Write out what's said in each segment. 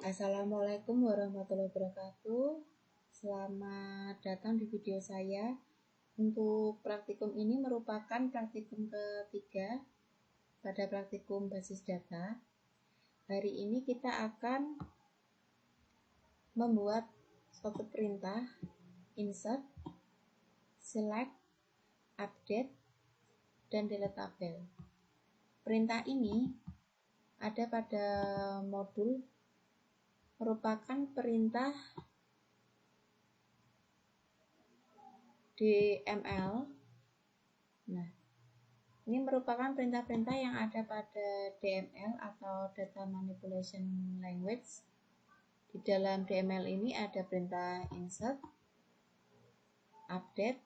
Assalamualaikum warahmatullahi wabarakatuh. Selamat datang di video saya. Untuk praktikum ini merupakan praktikum ketiga pada praktikum basis data. Hari ini kita akan membuat suatu perintah insert, select, update, dan delete tabel. Perintah ini ada pada modul merupakan perintah DML. Nah, ini merupakan perintah-perintah yang ada pada DML atau Data Manipulation Language. Di dalam DML ini ada perintah insert, update,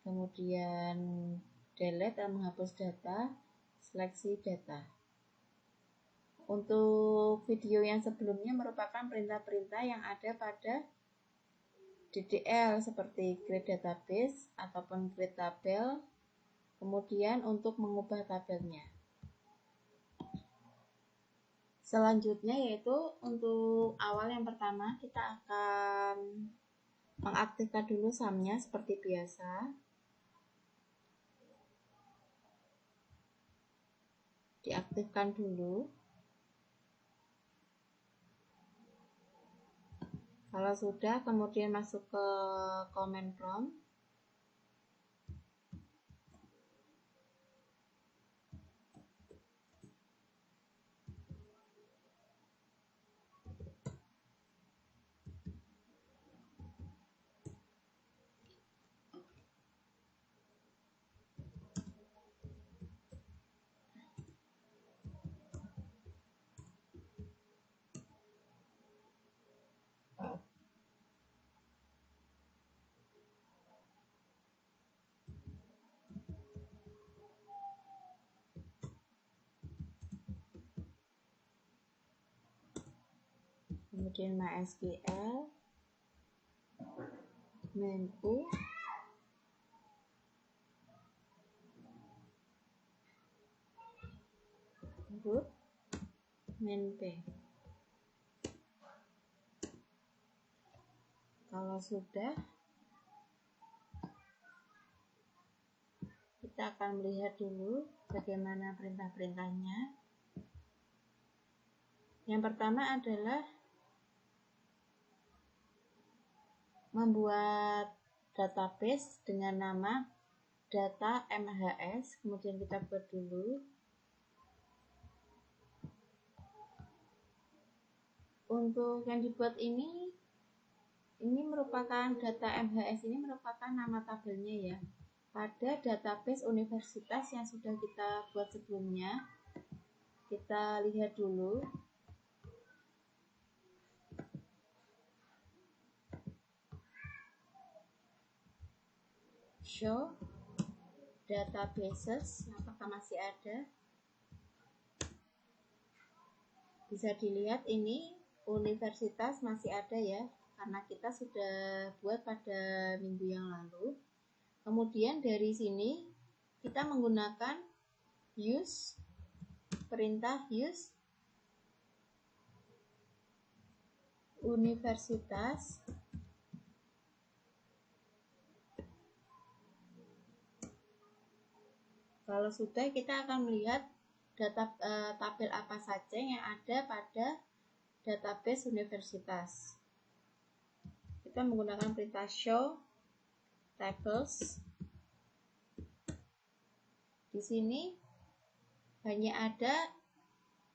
kemudian delete atau menghapus data, seleksi data. Untuk video yang sebelumnya merupakan perintah-perintah yang ada pada DDL seperti create database ataupun create tabel, kemudian untuk mengubah tabelnya. Selanjutnya yaitu untuk awal yang pertama kita akan mengaktifkan dulu sum-nya seperti biasa. Diaktifkan dulu. Kalau sudah, kemudian masuk ke command prompt. Kemudian MySQL, menu, root, main p. Kalau sudah, kita akan melihat dulu bagaimana perintah-perintahnya. Yang pertama adalah membuat database dengan nama data MHS, kemudian kita buat dulu. Untuk yang dibuat ini merupakan data MHS, ini merupakan nama tabelnya ya, pada database universitas yang sudah kita buat sebelumnya. Kita lihat dulu. Show databases, apakah masih ada? Bisa dilihat ini universitas masih ada ya, karena kita sudah buat pada minggu yang lalu. Kemudian dari sini kita menggunakan use, perintah use universitas. Kalau sudah, kita akan melihat tabel apa saja yang ada pada database universitas. Kita menggunakan perintah show tables. Di sini hanya ada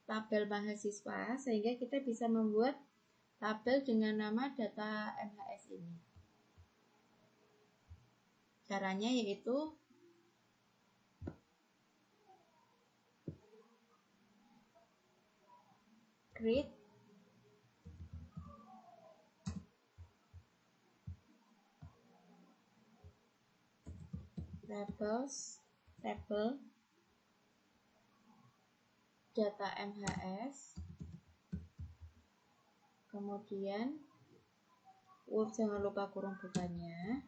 tabel mahasiswa, sehingga kita bisa membuat tabel dengan nama data MHS ini. Caranya yaitu create tables, table data MHS, kemudian jangan lupa kurung bukanya,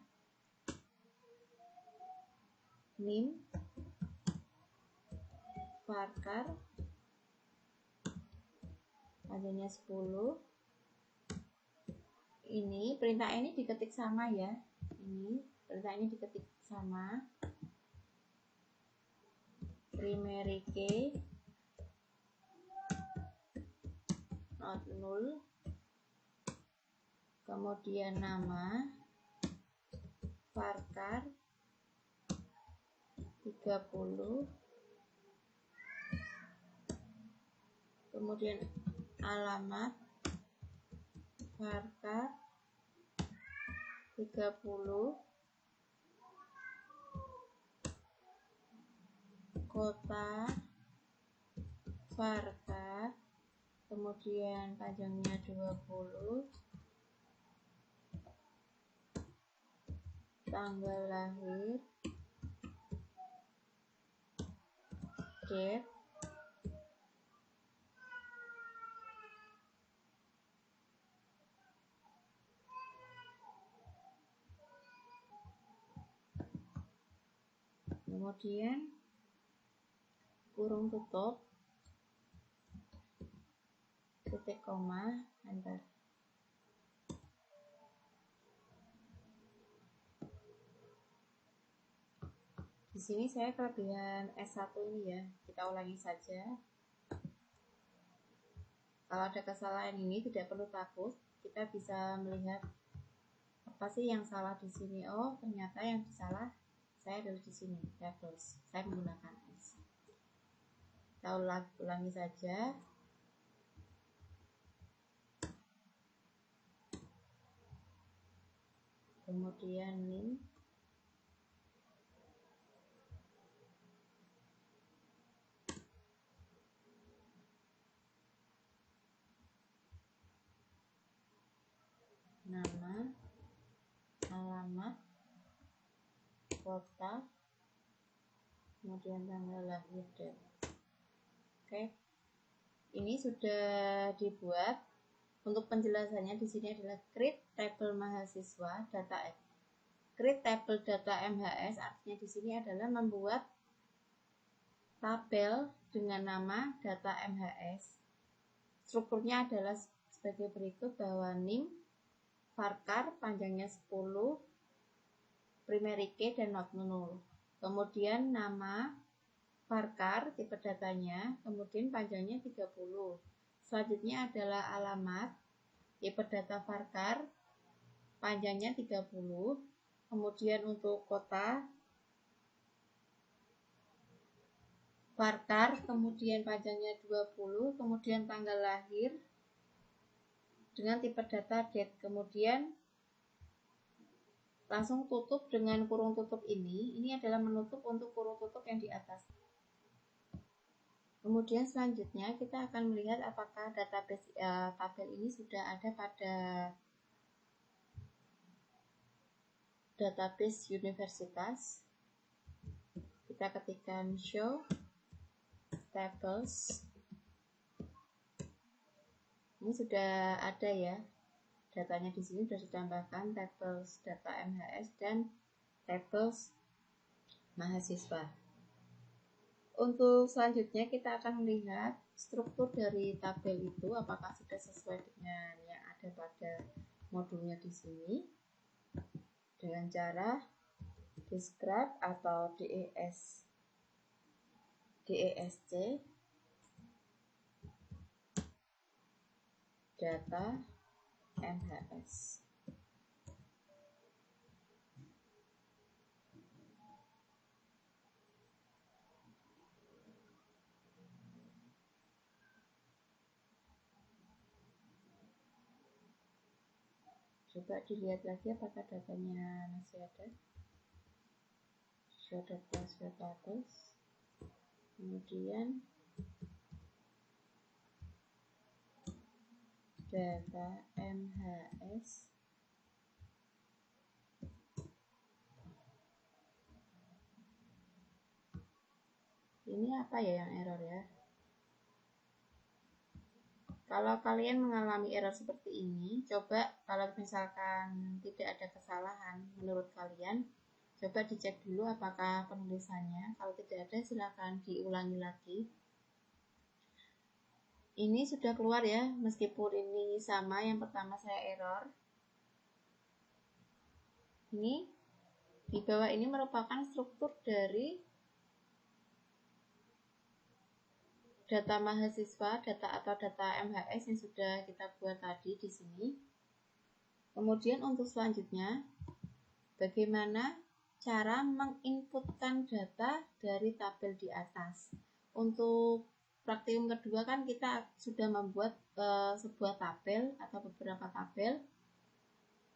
name, varchar, panjangnya 10, ini perintah ini diketik sama ya. Ini perintah ini diketik sama. Primary key not null. Kemudian nama varchar 30. Kemudian alamat varchar 30. Kota varchar, kemudian panjangnya 20. Tanggal lahir, date, kemudian kurung tutup, titik koma, enter. Di sini saya kelebihan S1 ini ya, kita ulangi saja. Kalau ada kesalahan ini tidak perlu takut, kita bisa melihat apa sih yang salah di sini. Oh, ternyata yang salah saya adalah di sini, tables. Saya menggunakan S. Kita ulangi saja. Kemudian NIM. Nama, alamat, kota, kemudian tanggal lahir dan oke. Ini sudah dibuat. Untuk penjelasannya di sini adalah create table mahasiswa data create table data MHS, artinya di sini adalah membuat tabel dengan nama data MHS. Strukturnya adalah sebagai berikut, bahwa NIM varchar panjangnya 10, primary key dan not null. Kemudian nama varchar tipe datanya, kemudian panjangnya 30. Selanjutnya adalah alamat tipe data varchar panjangnya 30. Kemudian untuk kota varchar kemudian panjangnya 20, kemudian tanggal lahir dengan tipe data date. Kemudian langsung tutup dengan kurung tutup ini. Ini adalah menutup untuk kurung tutup yang di atas. Kemudian selanjutnya kita akan melihat apakah database tabel ini sudah ada pada database universitas. Kita ketikkan show tables. Ini sudah ada ya. Datanya di sini sudah ditambahkan tables data MHS dan tables mahasiswa. Untuk selanjutnya kita akan melihat struktur dari tabel itu apakah sudah sesuai dengan yang ada pada modulnya di sini dengan cara describe atau DESC data MHS. Coba dilihat lagi apakah datanya masih ada. Show data, show tables. Kemudian data MHS. Ini apa ya yang error ya? Kalau kalian mengalami error seperti ini, coba kalau misalkan tidak ada kesalahan menurut kalian, coba dicek dulu apakah penulisannya. Kalau tidak ada, silakan diulangi lagi. Ini sudah keluar ya, meskipun ini sama yang pertama saya error. Ini di bawah ini merupakan struktur dari data mahasiswa, data atau data MHS yang sudah kita buat tadi di sini. Kemudian untuk selanjutnya, bagaimana cara menginputkan data dari tabel di atas. Untuk praktikum kedua kan kita sudah membuat sebuah tabel atau beberapa tabel,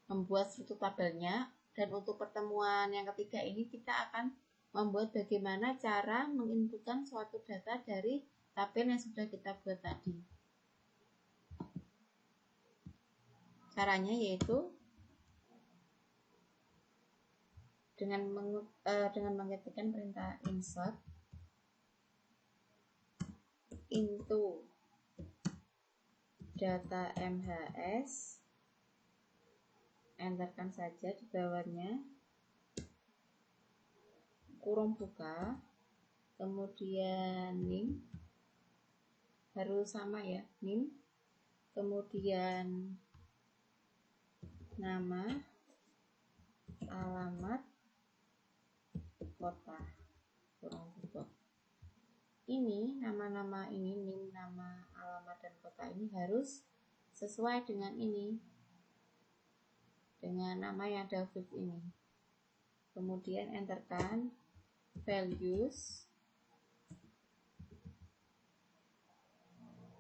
membuat struktur tabelnya. Dan untuk pertemuan yang ketiga ini kita akan membuat bagaimana cara menginputkan suatu data dari tabel yang sudah kita buat tadi. Caranya yaitu dengan mengetikkan perintah insert into data MHS, enterkan saja di bawahnya, kurung buka, kemudian NIM, harus sama ya, NIM, kemudian nama, alamat, kota, kurung tutup. Ini nama-nama ini, NIM, nama, alamat, dan kota ini harus sesuai dengan ini, dengan nama yang ada field ini. Kemudian enterkan values.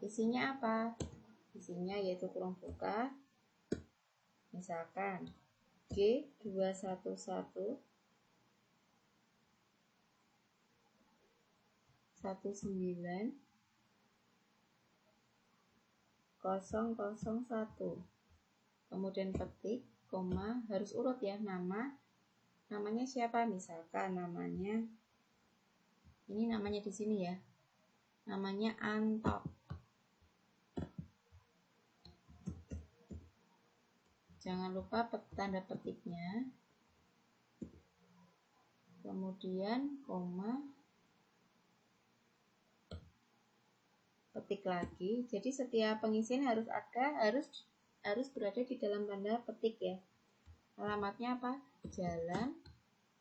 Isinya apa? Isinya yaitu kurung buka, misalkan G211 19 001, kemudian petik, koma, harus urut ya, namanya siapa, misalkan namanya, ini namanya di sini ya, namanya Anto. Jangan lupa tanda petiknya, kemudian koma, petik lagi. Jadi setiap pengisian harus berada di dalam tanda petik ya. Alamatnya apa? Jalan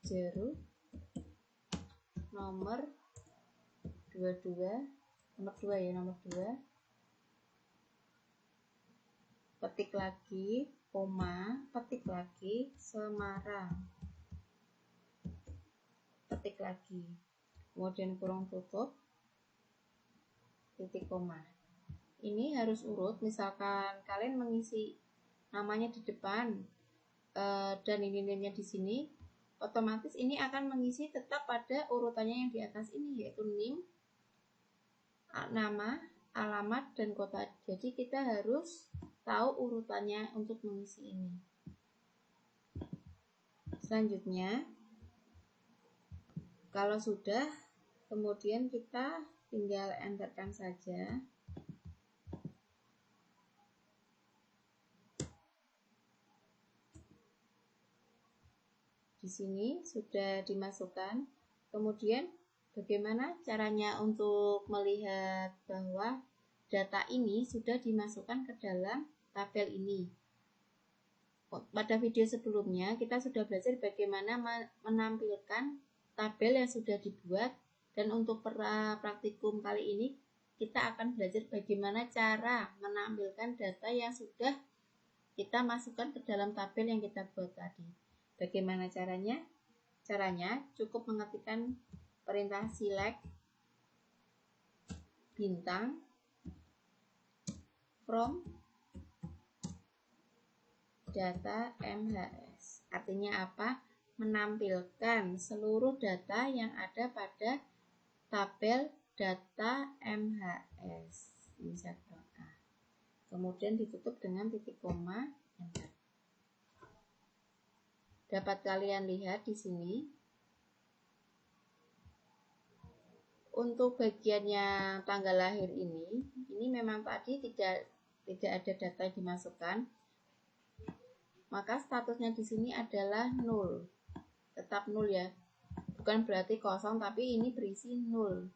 Jeruk nomor 22, nomor 2 ya, nomor 2. Petik lagi, koma, petik lagi, Semarang. Petik lagi. Kemudian kurung tutup, titik koma. Ini harus urut, misalkan kalian mengisi namanya di depan dan ini name-nya di sini, otomatis ini akan mengisi tetap pada urutannya yang di atas ini, yaitu NIM, nama, alamat, dan kota. Jadi kita harus tahu urutannya untuk mengisi ini. Selanjutnya, kalau sudah, kemudian kita tinggal enterkan saja. Di sini sudah dimasukkan. Kemudian bagaimana caranya untuk melihat bahwa data ini sudah dimasukkan ke dalam tabel ini? Pada video sebelumnya kita sudah belajar bagaimana menampilkan tabel yang sudah dibuat, dan untuk praktikum kali ini kita akan belajar bagaimana cara menampilkan data yang sudah kita masukkan ke dalam tabel yang kita buat tadi. Bagaimana caranya? Caranya cukup mengetikkan perintah select bintang from data MHS. Artinya apa? Menampilkan seluruh data yang ada pada tabel data MHS. Ini saya A. Kemudian ditutup dengan titik koma, enter. Dapat kalian lihat di sini. Untuk bagian yang tanggal lahir ini memang tadi tidak ada data yang dimasukkan. Maka statusnya di sini adalah 0. Tetap 0 ya. Bukan berarti kosong, tapi ini berisi 0.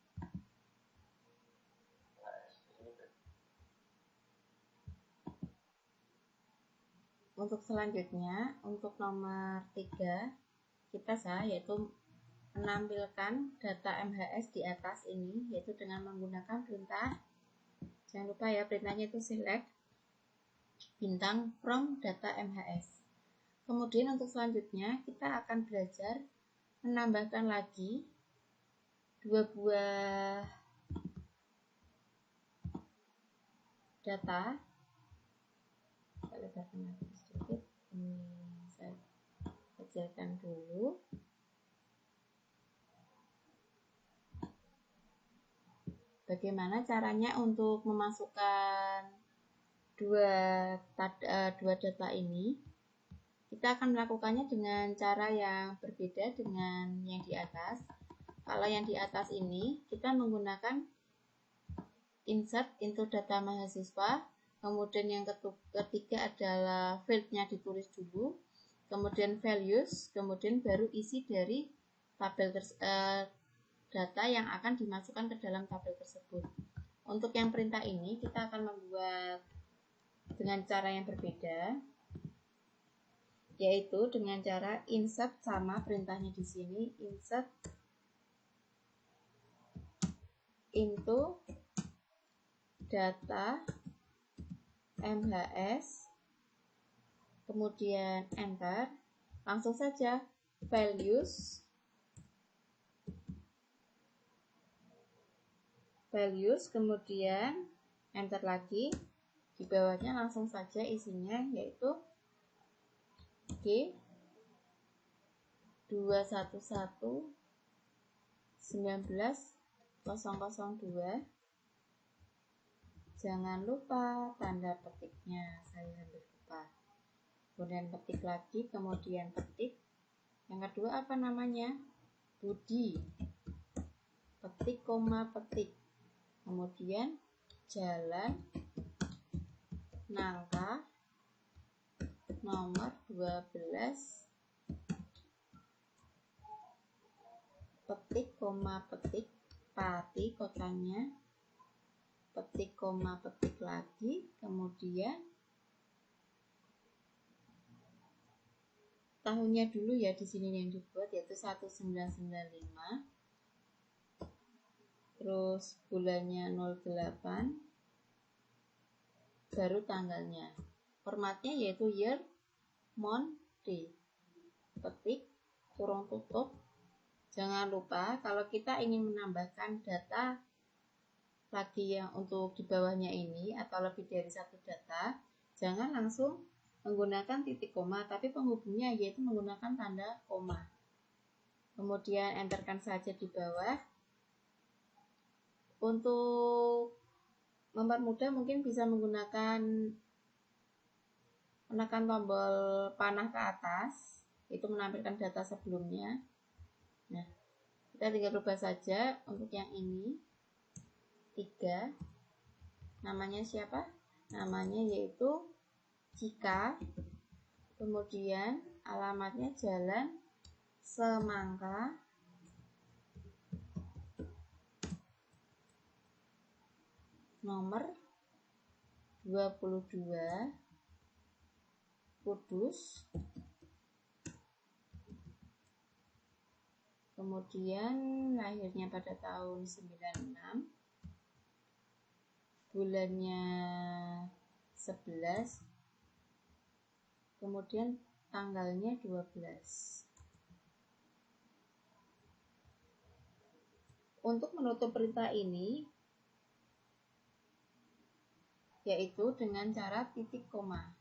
untuk selanjutnya, untuk nomor 3 kita yaitu menampilkan data MHS di atas ini, yaitu dengan menggunakan perintah, jangan lupa ya, perintahnya itu select bintang from data MHS. Kemudian untuk selanjutnya kita akan belajar menambahkan lagi 2 buah data. Kita lebarkan lagi sedikit, ini saya kecilkan dulu. Bagaimana caranya untuk memasukkan dua data ini? Kita akan melakukannya dengan cara yang berbeda dengan yang di atas. Kalau yang di atas ini kita menggunakan insert into data mahasiswa, kemudian yang ketiga adalah fieldnya ditulis dulu, kemudian values, kemudian baru isi dari tabel data yang akan dimasukkan ke dalam tabel tersebut. Untuk yang perintah ini kita akan membuat dengan cara yang berbeda, yaitu dengan cara insert, sama perintahnya di sini, insert into data MHS, kemudian enter, langsung saja values, kemudian enter lagi, di bawahnya langsung saja isinya yaitu G 211/19/002. Jangan lupa tanda petiknya, saya hampir lupa. Kemudian petik lagi, kemudian petik. Yang kedua apa namanya? Budi. Petik, koma, petik. Kemudian jalan, nangka, nomor 12, petik, koma, petik, pati kotanya, petik, koma, petik lagi, kemudian tahunnya dulu ya, di sini yang dibuat yaitu 1995, terus bulannya 08, baru tanggalnya. Formatnya yaitu year, month, day. Petik, kurung tutup. Jangan lupa kalau kita ingin menambahkan data lagi yang untuk di bawahnya ini atau lebih dari satu data, jangan langsung menggunakan titik koma, tapi penghubungnya yaitu menggunakan tanda koma. Kemudian enterkan saja di bawah. Untuk mempermudah mungkin bisa menggunakan menekan tombol panah ke atas, itu menampilkan data sebelumnya. Nah, kita tinggal rubah saja untuk yang ini 3, namanya siapa? Namanya yaitu Cika, kemudian alamatnya Jalan Semangka, nomor 22, Kudus, kemudian lahirnya pada tahun 96, bulannya 11, kemudian tanggalnya 12. Untuk menutup perintah ini yaitu dengan cara titik koma.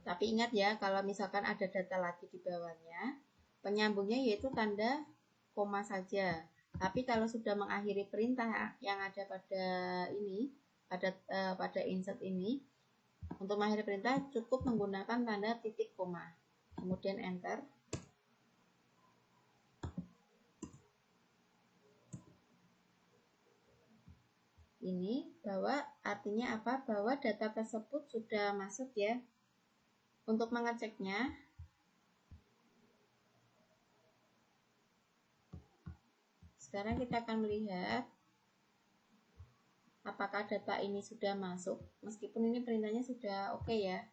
Tapi ingat ya, kalau misalkan ada data lagi di bawahnya, penyambungnya yaitu tanda koma saja. Tapi kalau sudah mengakhiri perintah yang ada pada ini, pada insert ini, untuk mengakhiri perintah cukup menggunakan tanda titik koma. Kemudian enter. Ini bahwa artinya apa? Bahwa data tersebut sudah masuk ya. Untuk mengeceknya, sekarang kita akan melihat apakah data ini sudah masuk. Meskipun ini perintahnya sudah oke ya.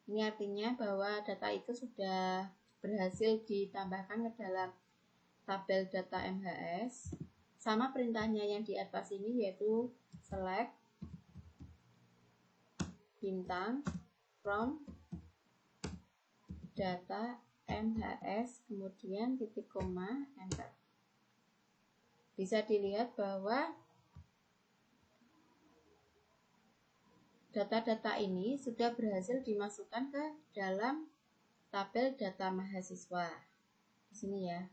Ini artinya bahwa data itu sudah berhasil ditambahkan ke dalam tabel data MHS. Sama perintahnya yang di atas ini, yaitu select bintang from data MHS, kemudian titik koma, enter. Bisa dilihat bahwa data-data ini sudah berhasil dimasukkan ke dalam tabel data mahasiswa. Di sini ya.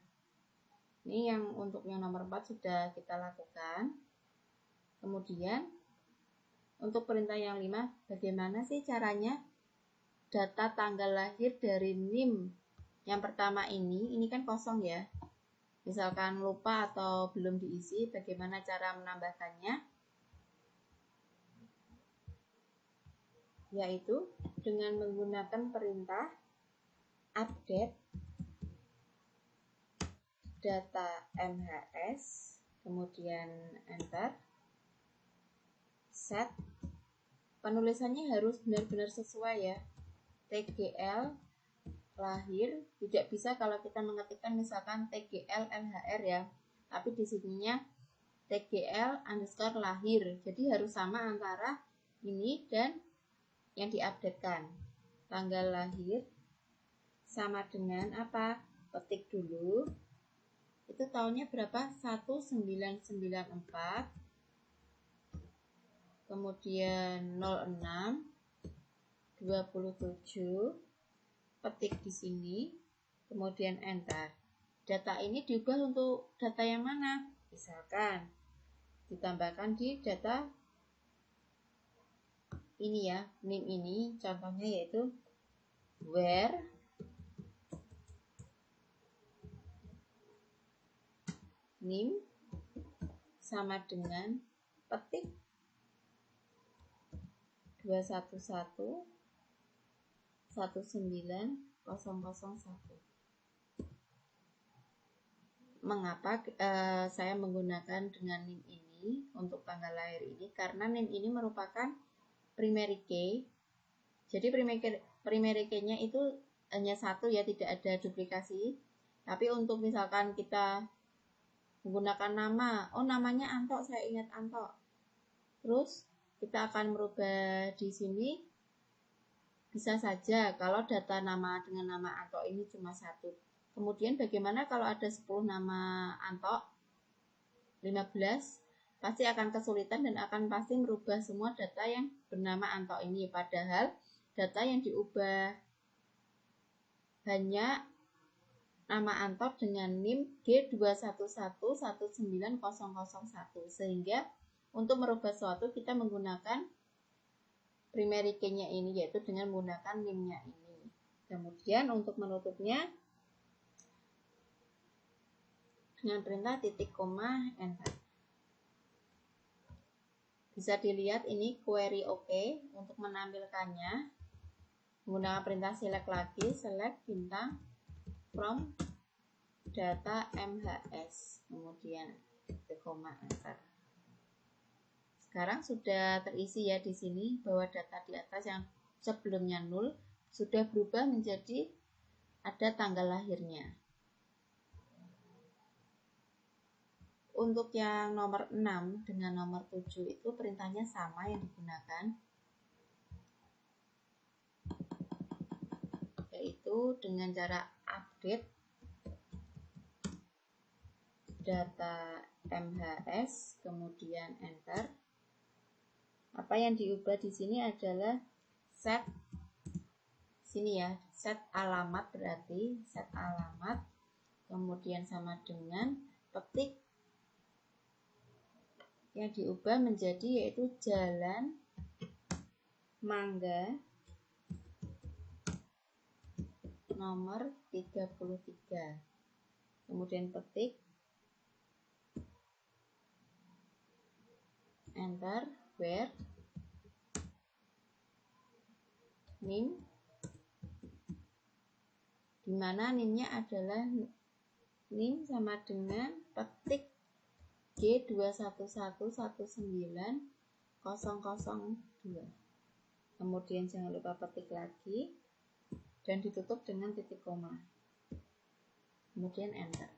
Ini yang untuk yang nomor 4 sudah kita lakukan. Kemudian untuk perintah yang 5, bagaimana sih caranya data tanggal lahir dari NIM yang pertama ini kan kosong ya. Misalkan lupa atau belum diisi, bagaimana cara menambahkannya? Yaitu dengan menggunakan perintah update data MHS, kemudian enter, set. Penulisannya harus benar-benar sesuai ya. TGL lahir, tidak bisa kalau kita mengetikkan misalkan TGL LHR ya, tapi di sininya TGL underscore lahir, jadi harus sama antara ini dan yang diupdatekan. Tanggal lahir sama dengan apa? Ketik dulu, itu tahunnya berapa? 1994, kemudian 06 27, petik di sini, kemudian enter. Data ini diubah untuk data yang mana? Misalkan ditambahkan di data ini ya, NIM ini, contohnya yaitu where NIM sama dengan petik 211.19001. Mengapa saya menggunakan dengan NIM ini untuk tanggal lahir ini? Karena NIM ini merupakan primary key. Jadi primary key-nya itu hanya satu ya, tidak ada duplikasi. Tapi untuk misalkan kita menggunakan nama, namanya Anto, saya ingat Anto. Terus kita akan merubah di sini, bisa saja kalau data nama dengan nama Anto ini cuma satu. Kemudian bagaimana kalau ada 10 nama Anto, 15, pasti akan kesulitan dan akan pasti merubah semua data yang bernama Anto ini. Padahal data yang diubah hanya nama Anto dengan NIM G211190001. Sehingga untuk merubah suatu kita menggunakan primary key-nya ini, yaitu dengan menggunakan NIM-nya ini. Kemudian untuk menutupnya dengan perintah titik koma enter. Bisa dilihat ini query OK. Untuk menampilkannya menggunakan perintah select lagi, select bintang from data MHS, kemudian titik koma enter. Sekarang sudah terisi ya di sini bahwa data di atas yang sebelumnya 0 sudah berubah menjadi ada tanggal lahirnya. Untuk yang nomor 6 dengan nomor 7 itu perintahnya sama yang digunakan, yaitu dengan cara update data MHS, kemudian enter. Apa yang diubah di sini adalah set sini ya, set alamat, berarti set alamat, kemudian sama dengan petik yang diubah menjadi yaitu Jalan Mangga nomor 33, kemudian petik enter, where NIM, dimana NIM-nya adalah NIM sama dengan petik G211190002. Kemudian jangan lupa petik lagi dan ditutup dengan titik koma. Kemudian enter.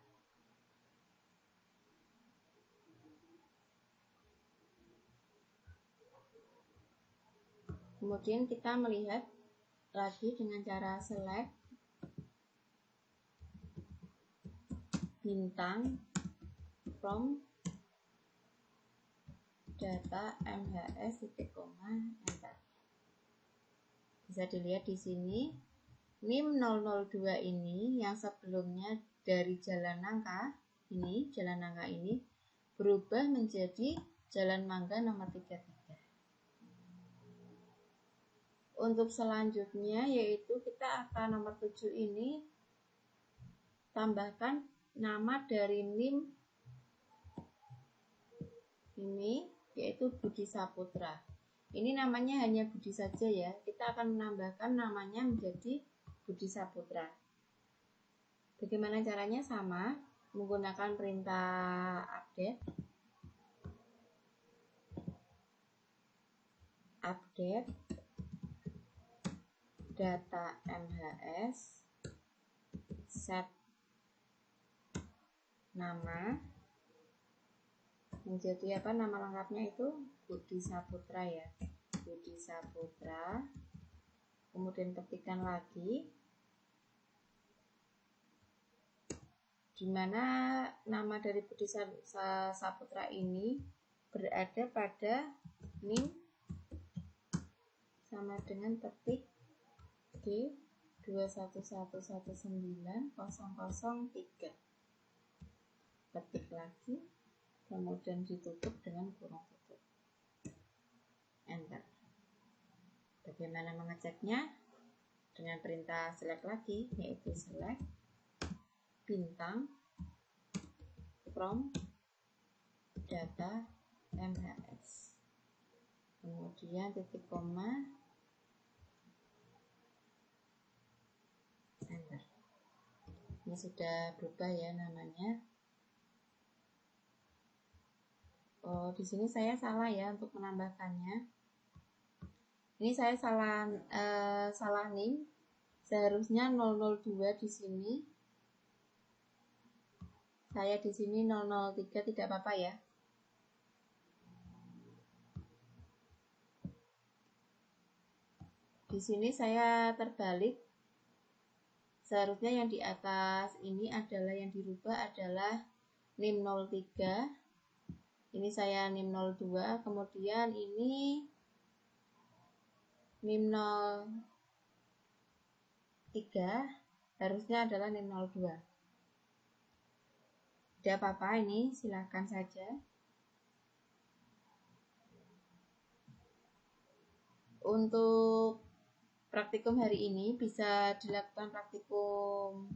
Kemudian kita melihat lagi dengan cara select bintang from data MHS titik koma enter. Bisa dilihat di sini NIM 002 ini yang sebelumnya dari Jalan Nangka ini berubah menjadi Jalan Mangga nomor 33. Untuk selanjutnya yaitu kita akan nomor 7 ini tambahkan nama dari NIM ini yaitu Budi Saputra. Ini namanya hanya Budi saja ya. Kita akan menambahkan namanya menjadi Budi Saputra. Bagaimana caranya? Sama, menggunakan perintah update data MHS, set nama menjadi nama lengkapnya itu Budi Saputra ya, Budi Saputra. Kemudian ketikkan lagi di mana nama dari Budi Saputra ini berada pada NIM sama dengan ketik D21119003. Ketik lagi, kemudian ditutup dengan kurung tutup. Enter. Bagaimana mengeceknya? Dengan perintah select lagi, yaitu select bintang from data MHS. Kemudian titik koma, enter. Ini sudah berubah ya namanya. Oh, di sini saya salah ya untuk menambahkannya. Ini saya salah NIM. Seharusnya 002 di sini. Saya di sini 003, tidak apa-apa ya. Di sini saya terbalik. Seharusnya yang di atas ini adalah yang dirubah adalah NIM 03. Ini saya NIM 02, kemudian ini NIM 03 harusnya adalah NIM 02. Tidak apa-apa, ini silakan saja. Untuk praktikum hari ini bisa dilakukan praktikum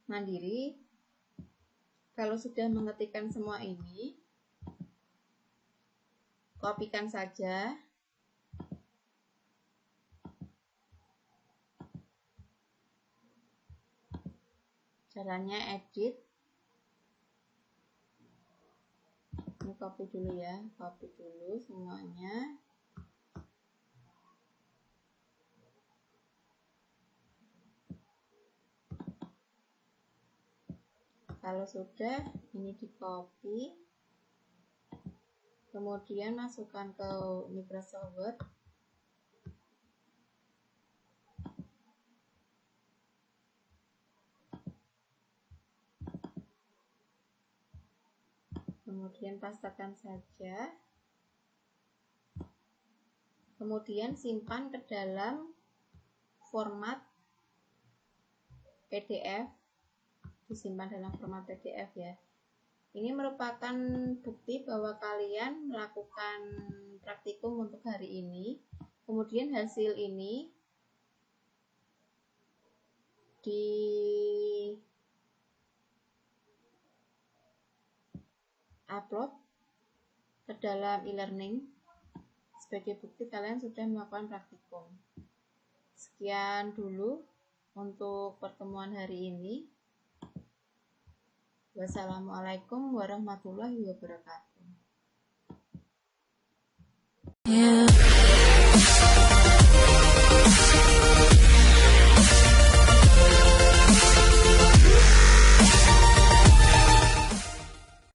mandiri. Kalau sudah mengetikkan semua ini, kopikan saja. Caranya edit. Ini copy dulu ya, copy dulu semuanya. Kalau sudah, ini di copy, kemudian masukkan ke Microsoft Word. Kemudian pastekan saja. Kemudian simpan ke dalam format PDF. Disimpan dalam format PDF ya. Ini merupakan bukti bahwa kalian melakukan praktikum untuk hari ini. Kemudian hasil ini di upload ke dalam e-learning sebagai bukti kalian sudah melakukan praktikum. Sekian dulu untuk pertemuan hari ini. Wassalamualaikum warahmatullahi wabarakatuh.